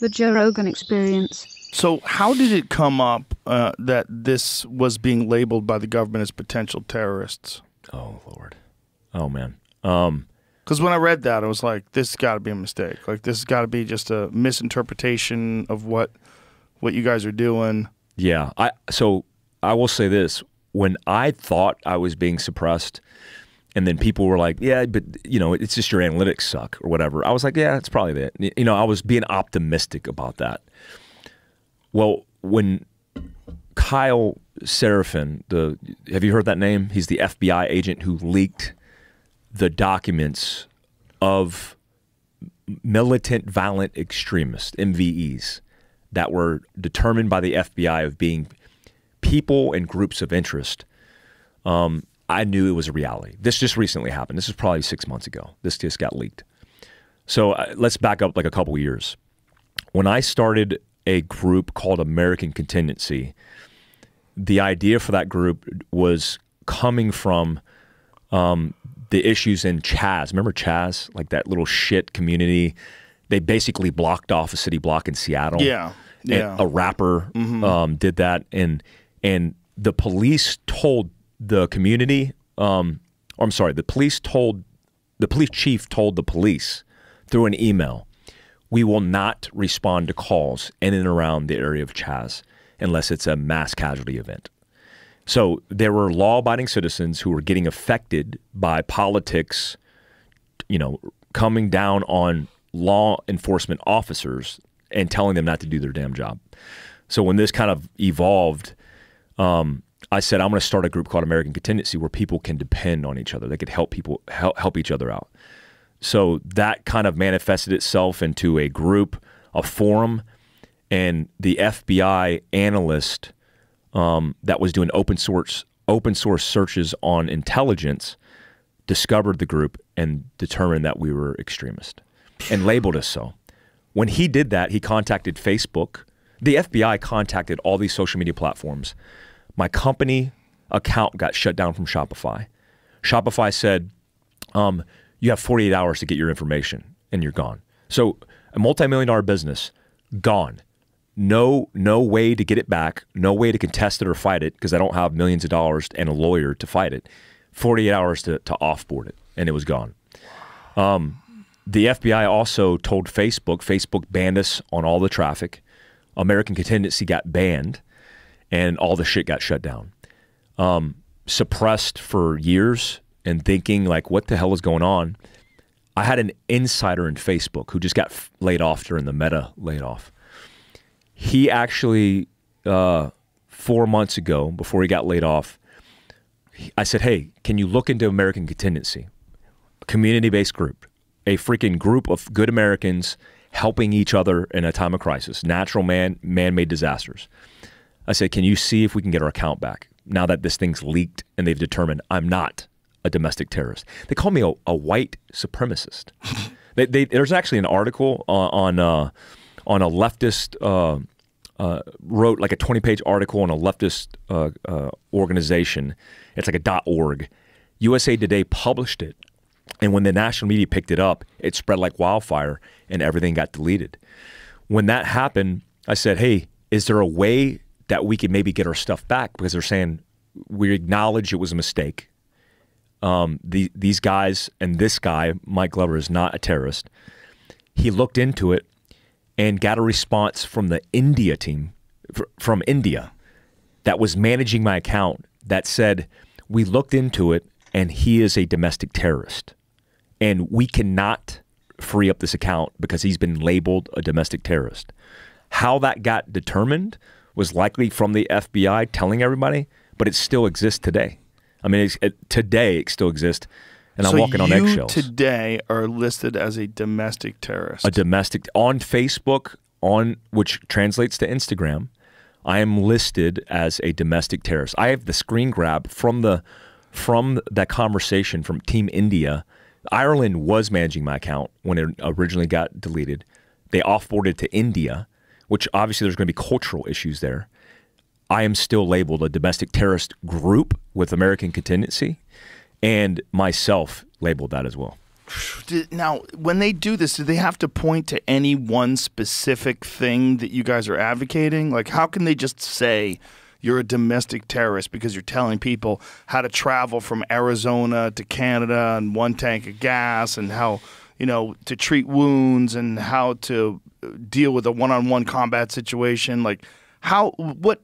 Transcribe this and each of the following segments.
The Joe Rogan Experience. So how did it come up that this was being labeled by the government as potential terrorists? Oh, Lord. Oh, man. Because when I read that, I was like, this has got to be a mistake. Like, this has got to be just a misinterpretation of what you guys are doing. Yeah. So I will say this. When I thought I was being suppressed, and then people were like, yeah, but, you know, it's just your analytics suck or whatever. I was like, yeah, it's probably that. You know, I was being optimistic about that. Well, when Kyle Seraphin, have you heard that name? He's the FBI agent who leaked the documents of militant violent extremists, MVEs, that were determined by the FBI of being people and groups of interest. I knew it was a reality. This just recently happened. This is probably 6 months ago. This just got leaked. So let's back up like a couple years. When I started a group called American Contingency, the idea for that group was coming from the issues in Chaz. Remember Chaz? Like that little shit community. They basically blocked off a city block in Seattle. Yeah. And a rapper did that. And the police told the community, the police chief told the police through an email, we will not respond to calls in and around the area of Chaz unless it's a mass casualty event. So there were law-abiding citizens who were getting affected by politics, you know, coming down on law enforcement officers and telling them not to do their damn job. So when this kind of evolved, I said, I'm going to start a group called American Contingency where people can depend on each other. They could help people help each other out. So that kind of manifested itself into a group, a forum, and the FBI analyst that was doing open source searches on intelligence discovered the group and determined that we were extremist and labeled us so. When he did that, he contacted Facebook. The FBI contacted all these social media platforms. My company account got shut down from Shopify. Shopify said, you have 48 hours to get your information and you're gone. So a multi-million-dollar business, gone. No way to get it back, no way to contest it or fight it because I don't have millions of dollars and a lawyer to fight it. 48 hours to offboard it, and it was gone. The FBI also told Facebook banned us on all the traffic. American Contingency got banned, and all the shit got shut down. Suppressed for years and thinking like, what the hell is going on? I had an insider in Facebook who just got laid off during the Meta layoff. He actually, 4 months ago, before he got laid off, I said, hey, can you look into American Contingency, a community-based group, a freaking group of good Americans helping each other in a time of crisis, natural man-made disasters. I said, can you see if we can get our account back now that this thing's leaked and they've determined I'm not a domestic terrorist? They call me a white supremacist. There's actually an article on a leftist, wrote like a 20-page article on a leftist organization. It's like a .org. USA Today published it. And when the national media picked it up, it spread like wildfire and everything got deleted. When that happened, I said, hey, is there a way that we could maybe get our stuff back? Because they're saying we acknowledge it was a mistake. These guys and this guy, Mike Glover, is not a terrorist. He looked into it and got a response from the India team, from India, that was managing my account that said, we looked into it and he is a domestic terrorist. And we cannot free up this account because he's been labeled a domestic terrorist. How that got determined was likely from the FBI telling everybody, but it still exists today. I mean, today it still exists, and I'm walking on eggshells. So you today are listed as a domestic terrorist. A domestic, on Facebook, which translates to Instagram, I am listed as a domestic terrorist. I have the screen grab from that conversation from Team India. Ireland was managing my account when it originally got deleted. They offboarded to India, which obviously there's going to be cultural issues there. I am still labeled a domestic terrorist group with American Contingency, and myself labeled that as well. Now, when they do this, do they have to point to any one specific thing that you guys are advocating? Like, how can they just say you're a domestic terrorist because you're telling people how to travel from Arizona to Canada and one tank of gas, and how, you know, to treat wounds and how to deal with a one-on-one combat situation? Like, what,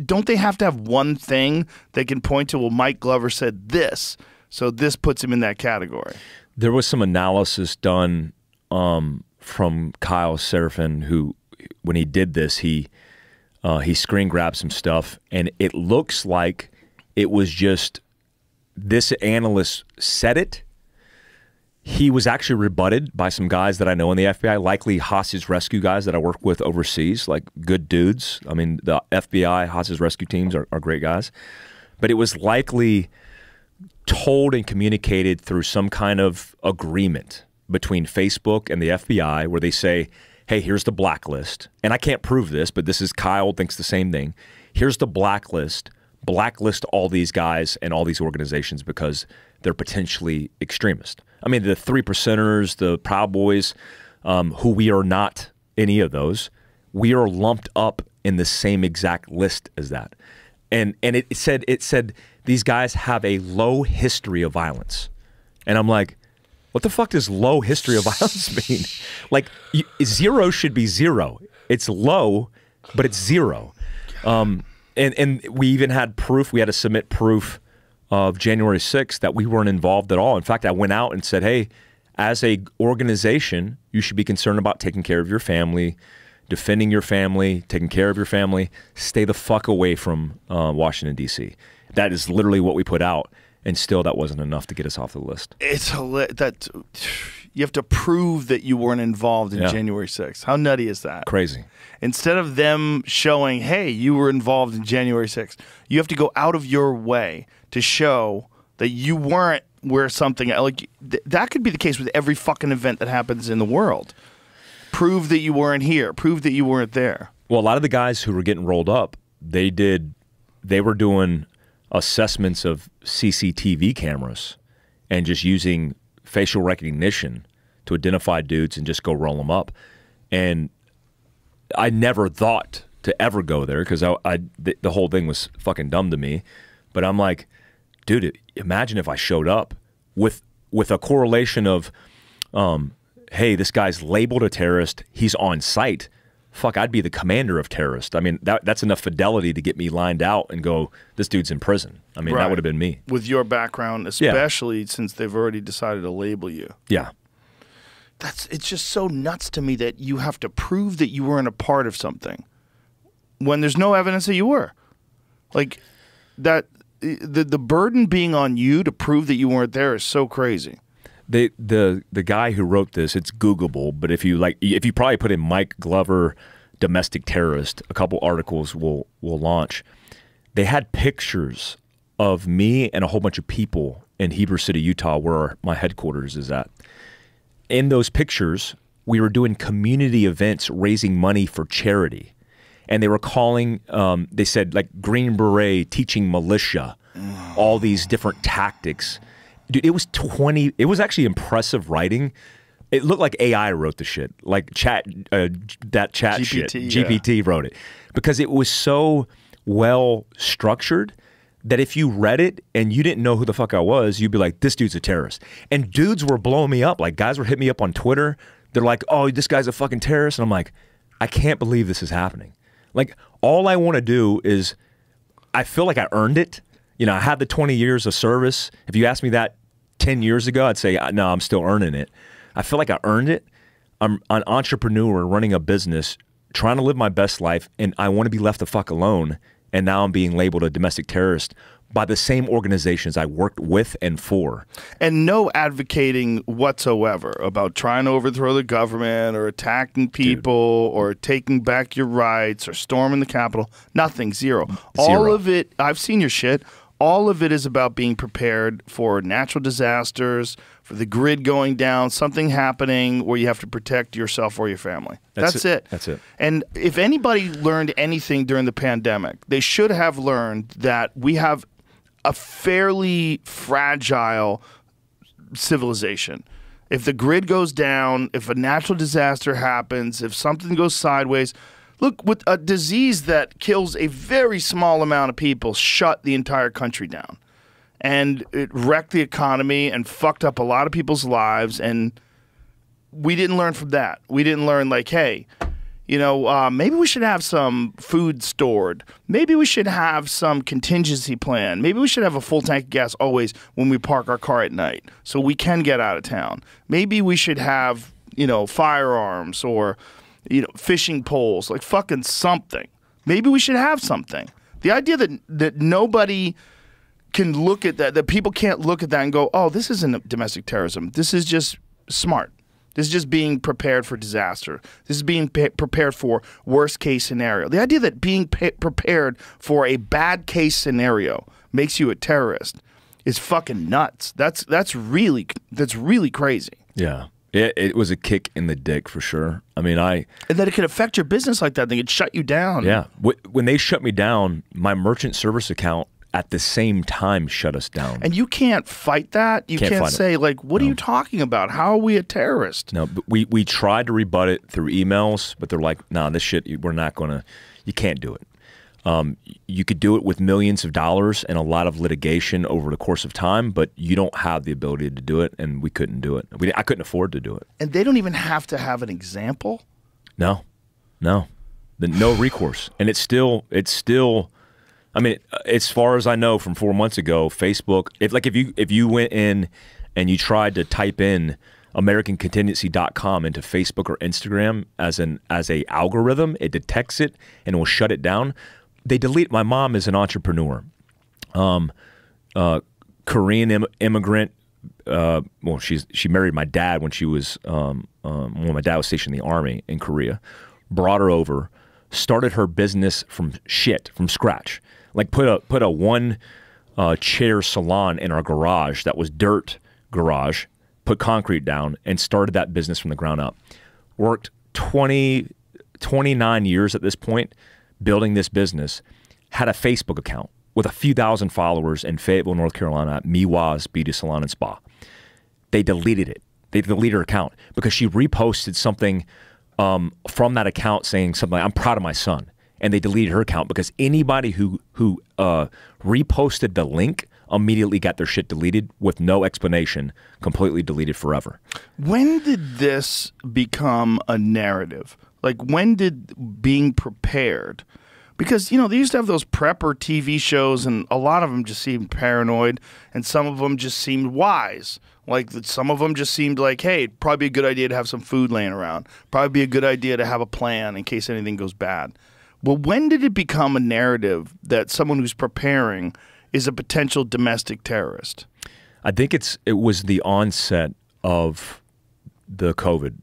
don't they have to have one thing they can point to? Well, Mike Glover said this, so this puts him in that category. There was some analysis done from Kyle Seraphin, who, when he did this, he screen grabbed some stuff, and it looks like it was just this analyst said it. He was actually rebutted by some guys that I know in the FBI, likely hostage rescue guys that I work with overseas, like good dudes. I mean, the FBI hostage rescue teams are great guys. But it was likely told and communicated through some kind of agreement between Facebook and the FBI, where they say, hey, here's the blacklist. And I can't prove this, but this is Kyle thinks the same thing. Here's the blacklist. Blacklist all these guys and all these organizations because they're potentially extremist. I mean, the 3%ers, the Proud Boys, who we are not any of those, we are lumped up in the same exact list as that. And it said these guys have a low history of violence. And I'm like, what the fuck does low history of violence mean? Like, zero should be zero. It's low, but it's zero. And we even had proof. We had to submit proof of January 6th that we weren't involved at all. In fact, I went out and said, hey, as a organization, you should be concerned about taking care of your family, defending your family, taking care of your family. Stay the fuck away from Washington, D.C. That is literally what we put out, and still that wasn't enough to get us off the list. It's that you have to prove that you weren't involved in January 6th. How nutty is that? Crazy. Instead of them showing, hey, you were involved in January 6th, you have to go out of your way to show that you weren't where something, like, that could be the case with every fucking event that happens in the world. Prove that you weren't here. Prove that you weren't there. Well, a lot of the guys who were getting rolled up, they were doing assessments of CCTV cameras and just using facial recognition to identify dudes and just go roll them up. And I never thought to ever go there because the whole thing was fucking dumb to me. But I'm like, dude, imagine if I showed up with a correlation of, hey, this guy's labeled a terrorist, he's on site. Fuck, I'd be the commander of terrorists. I mean, that's enough fidelity to get me lined out and go, this dude's in prison. I mean, that would have been me. With your background, especially since they've already decided to label you. Yeah. It's just so nuts to me that you have to prove that you weren't a part of something when there's no evidence that you were. Like, that the burden being on you to prove that you weren't there is so crazy. The guy who wrote this, it's Googleable, but if you probably put in Mike Glover domestic terrorist, a couple articles will launch. They had pictures of me and a whole bunch of people in Heber City, Utah, where my headquarters is at. In those pictures, we were doing community events raising money for charity. And they were calling, they said, like, Green Beret teaching militia, all these different tactics. Dude, it was actually impressive writing. It looked like AI wrote the shit, like that chat shit. GPT wrote it. Because it was so well structured that if you read it and you didn't know who the fuck I was, you'd be like, this dude's a terrorist. And dudes were blowing me up. Like, guys were hitting me up on Twitter. They're like, oh, this guy's a fucking terrorist. And I'm like, I can't believe this is happening. Like, all I want to do is, I feel like I earned it. You know, I had the 20 years of service. If you asked me that 10 years ago, I'd say, no, I'm still earning it. I feel like I earned it. I'm an entrepreneur running a business, trying to live my best life, and I want to be left the fuck alone. And now I'm being labeled a domestic terrorist by the same organizations I worked with and for. And no advocating whatsoever about trying to overthrow the government or attacking people or taking back your rights or storming the Capitol. Nothing. Zero. All of it, I've seen your shit. All of it is about being prepared for natural disasters, for the grid going down, something happening where you have to protect yourself or your family. That's it. That's it. And if anybody learned anything during the pandemic, they should have learned that we have a fairly fragile civilization. If the grid goes down, if a natural disaster happens, if something goes sideways, look, with a disease that kills a very small amount of people, shut the entire country down. And it wrecked the economy and fucked up a lot of people's lives. And we didn't learn from that. We didn't learn, like, hey, you know, maybe we should have some food stored. Maybe we should have some contingency plan. Maybe we should have a full tank of gas always when we park our car at night so we can get out of town. Maybe we should have, you know, firearms or, you know, fishing poles, like fucking something. Maybe we should have something. The idea that nobody can look at that people can't look at that and go, oh, this isn't domestic terrorism. This is just smart. This is just being prepared for disaster. This is being prepared for worst case scenario. The idea that being prepared for a bad case scenario makes you a terrorist is fucking nuts. That's really crazy. Yeah. It was a kick in the dick for sure. I mean, and that it could affect your business like that. They could shut you down. Yeah. When they shut me down, my merchant service account at the same time shut us down. And you can't fight that. You can't say, like, what are you talking about? How are we a terrorist? No, but we tried to rebut it through emails, but they're like, nah, this shit, we're not going to, you can't do it. You could do it with millions of dollars and a lot of litigation over the course of time, but you don't have the ability to do it, and we couldn't do it. I couldn't afford to do it. And they don't even have to have an example? No. No recourse. And it's still I mean, as far as I know from 4 months ago, Facebook, if you went in and you tried to type in AmericanContingency.com into Facebook or Instagram as a algorithm, it detects it and will shut it down. They delete. My mom is an entrepreneur, Korean immigrant. Well, she married my dad when she was when my dad was stationed in the Army in Korea. Brought her over, started her business from scratch. Like put a one chair salon in our garage that was dirt garage, put concrete down, and started that business from the ground up. Worked 29 years at this point building this business. Had a Facebook account with a few thousand followers in Fayetteville, North Carolina at Miwa's Beauty Salon and Spa. They deleted it. They deleted her account because she reposted something from that account saying something like, I'm proud of my son. And they deleted her account because anybody who reposted the link immediately got their shit deleted with no explanation, completely deleted forever. When did this become a narrative? Like, when did being prepared? Because, you know, they used to have those prepper TV shows, and a lot of them just seemed paranoid, and some of them just seemed wise. Like, some of them just seemed like, hey, it'd probably be a good idea to have some food laying around. Probably be a good idea to have a plan in case anything goes bad. Well, when did it become a narrative that someone who's preparing is a potential domestic terrorist? I think it was the onset of the COVID.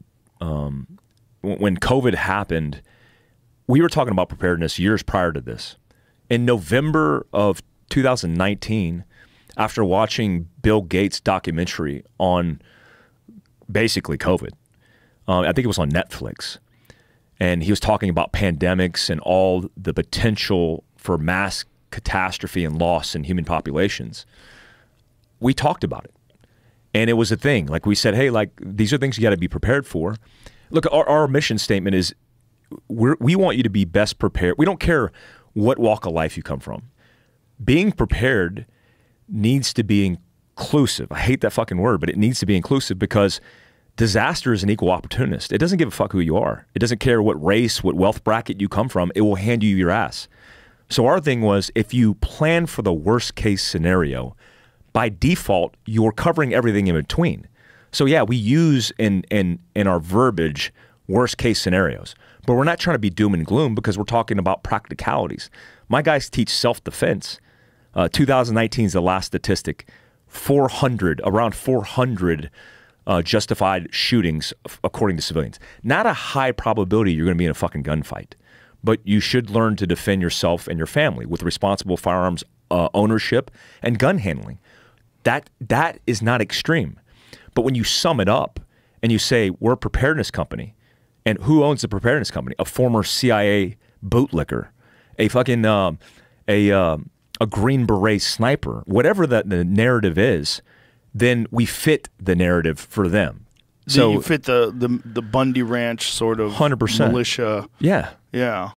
When COVID happened, we were talking about preparedness years prior to this. In November of 2019, after watching Bill Gates' documentary on basically COVID, I think it was on Netflix, and he was talking about pandemics and all the potential for mass catastrophe and loss in human populations. We talked about it. And it was a thing. Like, we said, hey, like, these are things you got to be prepared for. Look, our mission statement is we want you to be best prepared. We don't care what walk of life you come from. Being prepared needs to be inclusive. I hate that fucking word, but it needs to be inclusive because disaster is an equal opportunist. It doesn't give a fuck who you are. It doesn't care what race, what wealth bracket you come from. It will hand you your ass. So our thing was, if you plan for the worst case scenario, by default, you're covering everything in between. So yeah, we use in our verbiage worst case scenarios, but we're not trying to be doom and gloom because we're talking about practicalities. My guys teach self-defense. 2019 is the last statistic. Around 400 justified shootings according to civilians. Not a high probability you're going to be in a fucking gunfight, but you should learn to defend yourself and your family with responsible firearms ownership and gun handling. That is not extreme. But when you sum it up and you say we're a preparedness company, and who owns the preparedness company? A former CIA bootlicker, a fucking a Green Beret sniper, whatever the narrative is, then we fit the narrative for them. So you fit the Bundy Ranch sort of 100%. militia. Yeah. Yeah.